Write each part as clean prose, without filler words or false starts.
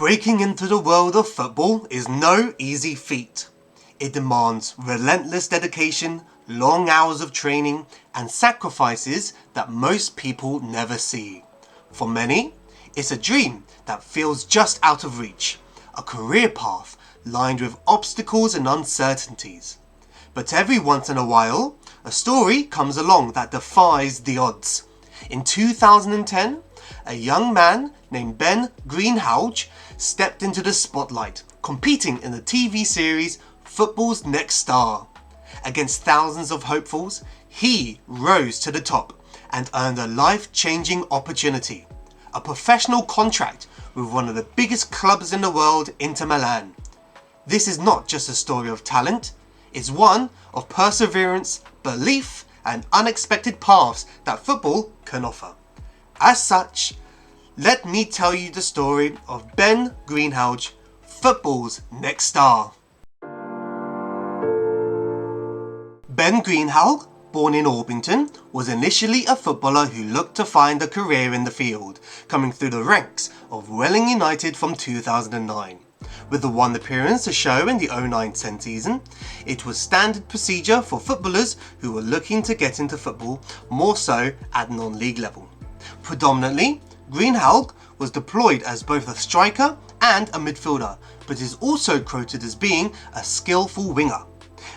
Breaking into the world of football is no easy feat. It demands relentless dedication, long hours of training, and sacrifices that most people never see. For many, it's a dream that feels just out of reach, a career path lined with obstacles and uncertainties. But every once in a while, a story comes along that defies the odds. In 2010, a young man named Ben Greenhalgh stepped into the spotlight, competing in the TV series Football's Next Star. Against thousands of hopefuls, he rose to the top and earned a life-changing opportunity, a professional contract with one of the biggest clubs in the world, Inter Milan. This is not just a story of talent, it's one of perseverance, belief, and unexpected paths that football can offer. As such, let me tell you the story of Ben Greenhalgh, Football's Next Star. Ben Greenhalgh, born in Orpington, was initially a footballer who looked to find a career in the field, coming through the ranks of Welling United from 2009. With the one appearance to show in the 09-10 season, it was standard procedure for footballers who were looking to get into football, more so at non-league level. Predominantly, Greenhalgh was deployed as both a striker and a midfielder, but is also quoted as being a skillful winger.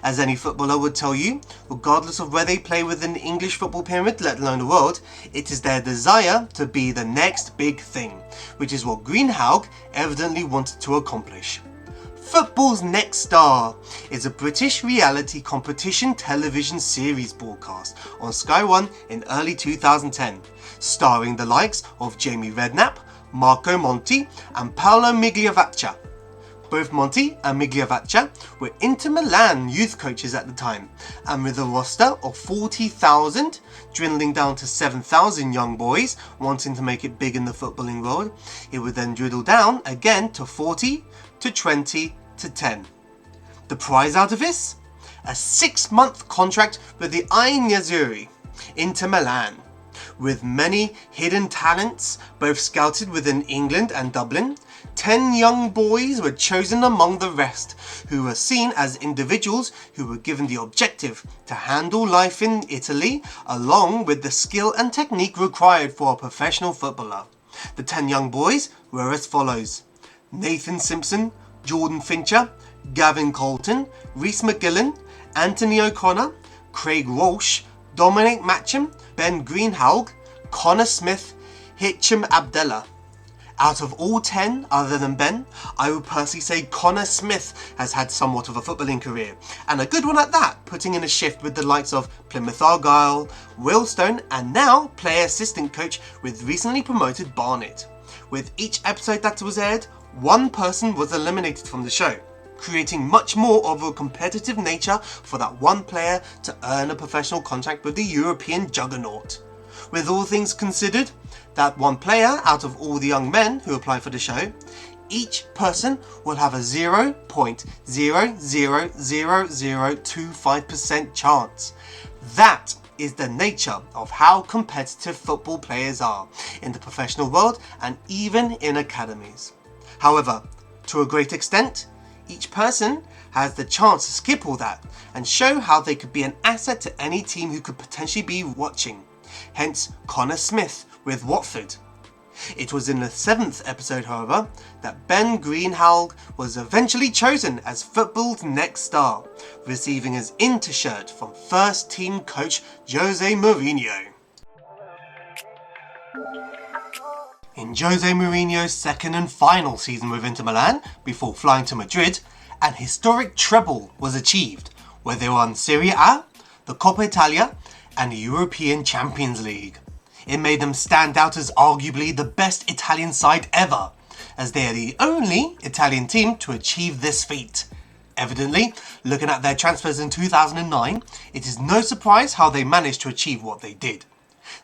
As any footballer would tell you, regardless of where they play within the English football pyramid, let alone the world, it is their desire to be the next big thing, which is what Greenhalgh evidently wanted to accomplish. Football's Next Star is a British reality competition television series broadcast on Sky One in early 2010, starring the likes of Jamie Redknapp, Marco Monti and Paolo Migliavaccia. Both Monti and Migliavaccia were Inter Milan youth coaches at the time, and with a roster of 40,000, dwindling down to 7,000 young boys wanting to make it big in the footballing world, it would then dwindle down again to 40, to 20, to 10. The prize out of this? A 6-month contract with the Nerazzurri, Inter Milan. With many hidden talents, both scouted within England and Dublin, 10 young boys were chosen among the rest, who were seen as individuals who were given the objective to handle life in Italy, along with the skill and technique required for a professional footballer. The 10 young boys were as follows: Nathan Simpson, Jordan Fincher, Gavin Colton, Rhys McGillen, Anthony O'Connor, Craig Walsh, Dominic Matcham, Ben Greenhalgh, Connor Smith, Hitcham Abdallah. Out of all 10, other than Ben, I would personally say Connor Smith has had somewhat of a footballing career, and a good one at that, putting in a shift with the likes of Plymouth Argyle, Wealdstone, and now player assistant coach with recently promoted Barnet. With each episode that was aired, one person was eliminated from the show, creating much more of a competitive nature for that one player to earn a professional contract with the European juggernaut. With all things considered, that one player out of all the young men who apply for the show, each person will have a 0.0000025% chance. That is the nature of how competitive football players are in the professional world and even in academies. However, to a great extent, each person has the chance to skip all that and show how they could be an asset to any team who could potentially be watching. Hence Connor Smith with Watford. It was in the 7th episode, however, that Ben Greenhalgh was eventually chosen as football's next star, receiving his Inter shirt from first team coach Jose Mourinho. In Jose Mourinho's second and final season with Inter Milan, before flying to Madrid, an historic treble was achieved, where they won Serie A, the Coppa Italia, and the European Champions League. It made them stand out as arguably the best Italian side ever, as they are the only Italian team to achieve this feat. Evidently, looking at their transfers in 2009, it is no surprise how they managed to achieve what they did.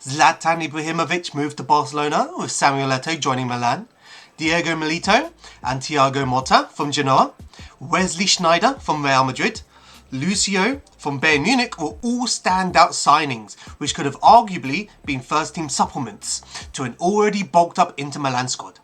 Zlatan Ibrahimovic moved to Barcelona, with Samuel Eto'o joining Milan, Diego Milito and Thiago Motta from Genoa, Wesley Sneijder from Real Madrid, Lucio from Bayern Munich were all standout signings, which could have arguably been first-team supplements to an already bulked-up Inter Milan squad.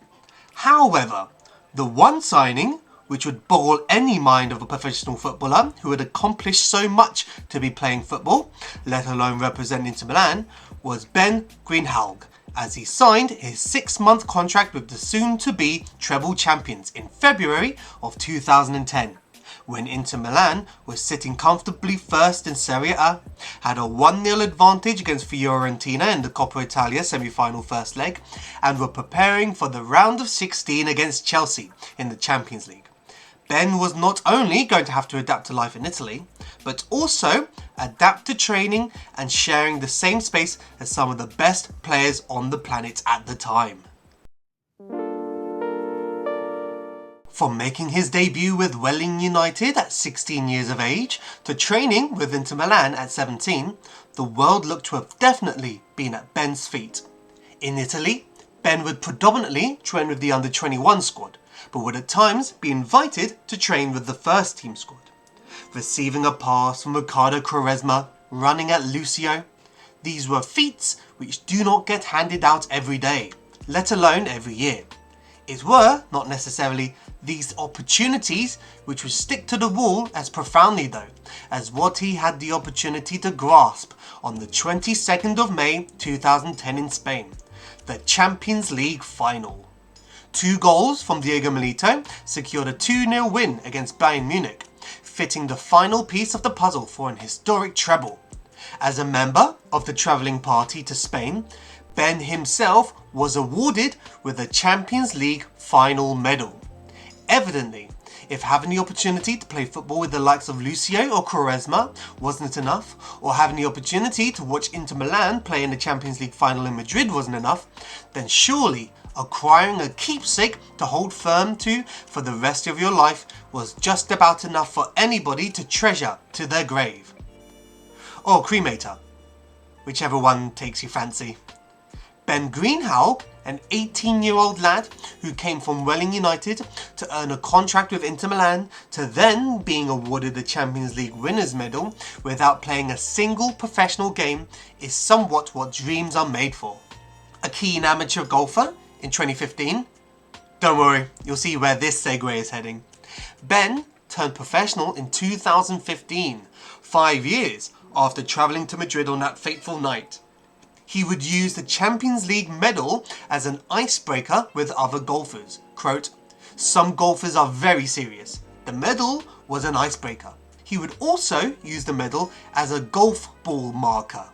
However, The one signing which would boggle any mind of a professional footballer who had accomplished so much to be playing football, let alone represent Inter Milan, was Ben Greenhalgh, as he signed his 6-month contract with the soon-to-be treble champions in February of 2010. When Inter Milan was sitting comfortably first in Serie A, had a 1-0 advantage against Fiorentina in the Coppa Italia semi-final first leg, and were preparing for the round of 16 against Chelsea in the Champions League. Ben was not only going to have to adapt to life in Italy, but also adapt to training and sharing the same space as some of the best players on the planet at the time. From making his debut with Welling United at 16 years of age to training with Inter Milan at 17, the world looked to have definitely been at Ben's feet. In Italy, Ben would predominantly train with the under-21 squad, but would at times be invited to train with the first team squad. Receiving a pass from Riccardo Quaresma, running at Lucio, these were feats which do not get handed out every day, let alone every year. It were not necessarily these opportunities which would stick to the wall as profoundly though, as what he had the opportunity to grasp on the 22nd of May 2010 in Spain, the Champions League final. 2 goals from Diego Milito secured a 2-0 win against Bayern Munich, fitting the final piece of the puzzle for an historic treble. As a member of the travelling party to Spain, Ben himself was awarded with a Champions League final medal. Evidently, if having the opportunity to play football with the likes of Lucio or Quaresma wasn't enough, or having the opportunity to watch Inter Milan play in the Champions League final in Madrid wasn't enough, then surely acquiring a keepsake to hold firm to for the rest of your life was just about enough for anybody to treasure to their grave. Or cremator, whichever one takes your fancy. Ben Greenhalgh, an 18-year-old lad who came from Welling United to earn a contract with Inter Milan to then being awarded the Champions League winners medal without playing a single professional game, is somewhat what dreams are made for. A keen amateur golfer in 2015? Don't worry, you'll see where this segue is heading. Ben turned professional in 2015, 5 years after travelling to Madrid on that fateful night. He would use the Champions League medal as an icebreaker with other golfers. Quote, "Some golfers are very serious. The medal was an icebreaker." He would also use the medal as a golf ball marker.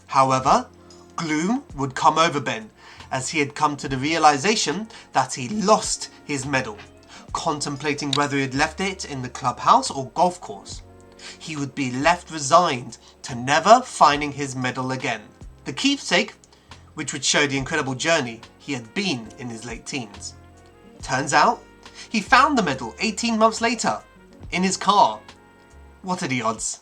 However, gloom would come over Ben as he had come to the realization that he lost his medal, contemplating whether he'd left it in the clubhouse or golf course. He would be left resigned to never finding his medal again. The keepsake, which would show the incredible journey he had been in his late teens. Turns out, he found the medal 18 months later, in his car. What are the odds?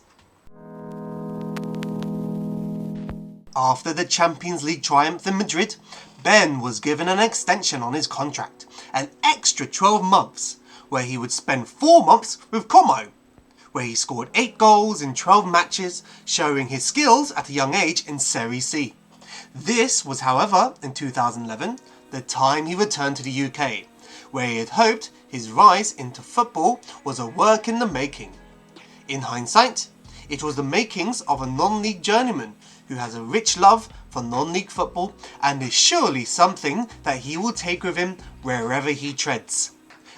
After the Champions League triumph in Madrid, Ben was given an extension on his contract, an extra 12 months, where he would spend 4 months with Como, where he scored 8 goals in 12 matches, showing his skills at a young age in Serie C. This was, however, in 2011, the time he returned to the UK, where he had hoped his rise into football was a work in the making. In hindsight, it was the makings of a non-league journeyman who has a rich love for non-league football and is surely something that he will take with him wherever he treads.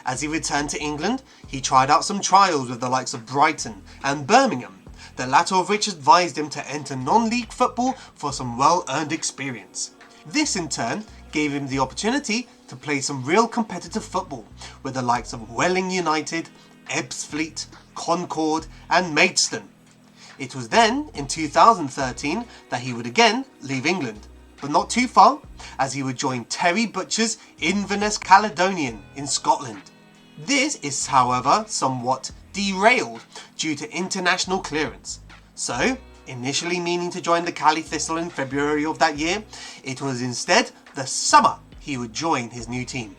As he returned to England, he tried out some trials with the likes of Brighton and Birmingham, the latter of which advised him to enter non-league football for some well-earned experience. This in turn gave him the opportunity to play some real competitive football with the likes of Welling United, Ebbsfleet, Concord and Maidstone. It was then, in 2013, that he would again leave England, but not too far, as he would join Terry Butcher's Inverness Caledonian in Scotland. This is, however, somewhat derailed due to international clearance. So, initially meaning to join the Cali Thistle in February of that year, it was instead the summer he would join his new team.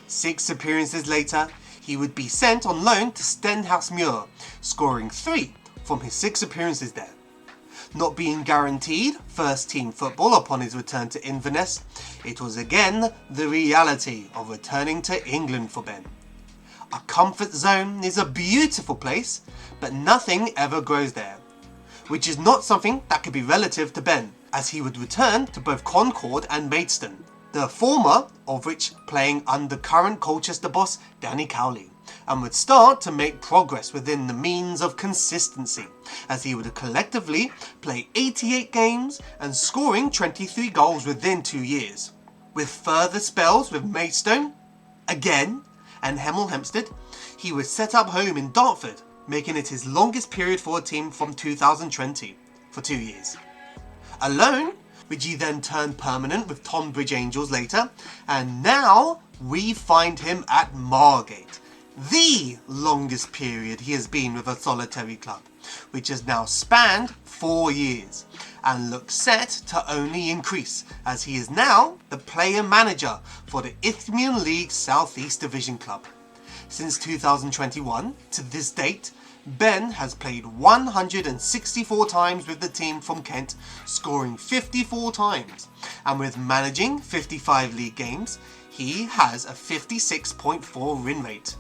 6 appearances later, he would be sent on loan to Stenhousemuir, scoring 3 from his 6 appearances there. Not being guaranteed first-team football upon his return to Inverness, it was again the reality of returning to England for Ben. A comfort zone is a beautiful place, but nothing ever grows there. Which is not something that could be relative to Ben, as he would return to both Concord and Maidstone, the former of which playing under current Colchester boss Danny Cowley, and would start to make progress within the means of consistency, as he would collectively play 88 games and scoring 23 goals within 2 years. With further spells with Maidstone, again, and Hemel Hempstead, he would set up home in Dartford, making it his longest period for a team from 2020, for 2 years. Alone, which he then turned permanent with Tonbridge Angels later, and now we find him at Margate, the longest period he has been with a solitary club, which has now spanned 4 years, and looks set to only increase, as he is now the player manager for the Isthmian League South East Division club. Since 2021 to this date, Ben has played 164 times with the team from Kent, scoring 54 times, and with managing 55 league games, he has a 56.4 win rate.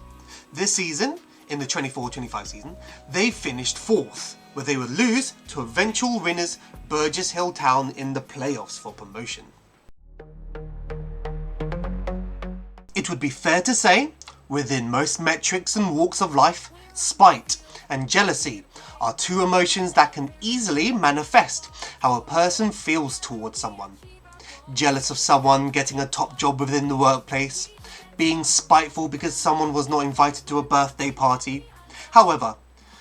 This season, in the 24-25 season, they finished 4th, where they would lose to eventual winners Burgess Hill Town in the playoffs for promotion. It would be fair to say, within most metrics and walks of life, spite and jealousy are two emotions that can easily manifest how a person feels towards someone. Jealous of someone getting a top job within the workplace, being spiteful because someone was not invited to a birthday party. However,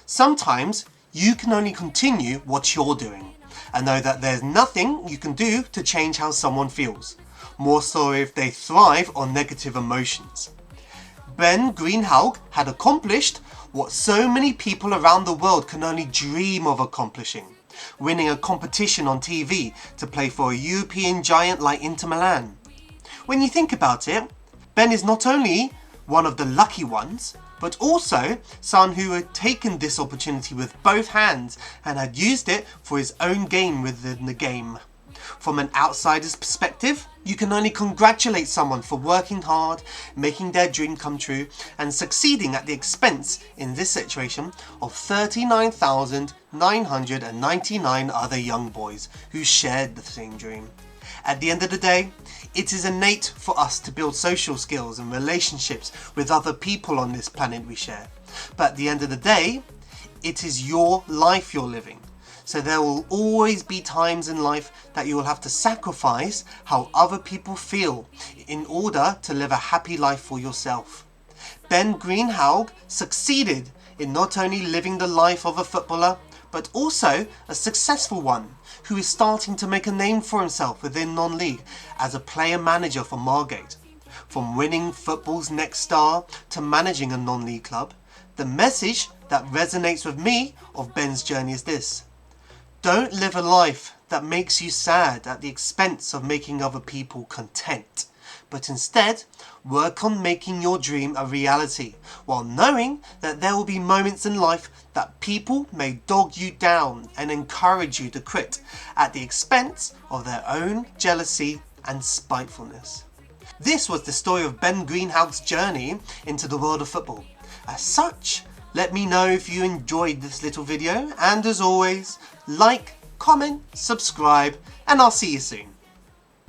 sometimes you can only continue what you're doing and know that there's nothing you can do to change how someone feels, more so if they thrive on negative emotions. Ben Greenhalgh had accomplished what so many people around the world can only dream of accomplishing, winning a competition on TV to play for a European giant like Inter Milan. When you think about it, Ben is not only one of the lucky ones, but also someone who had taken this opportunity with both hands and had used it for his own gain within the game. From an outsider's perspective, you can only congratulate someone for working hard, making their dream come true, and succeeding at the expense, in this situation, of 39,999 other young boys who shared the same dream. At the end of the day, it is innate for us to build social skills and relationships with other people on this planet we share. But at the end of the day, it is your life you're living. So there will always be times in life that you will have to sacrifice how other people feel in order to live a happy life for yourself. Ben Greenhalgh succeeded in not only living the life of a footballer, but also a successful one who is starting to make a name for himself within non-league as a player manager for Margate. From winning football's next star to managing a non-league club, the message that resonates with me of Ben's journey is this: don't live a life that makes you sad at the expense of making other people content, but instead work on making your dream a reality, while knowing that there will be moments in life that people may dog you down and encourage you to quit at the expense of their own jealousy and spitefulness. This was the story of Ben Greenhalgh's journey into the world of football. As such, let me know if you enjoyed this little video, and as always, like, comment, subscribe, and I'll see you soon.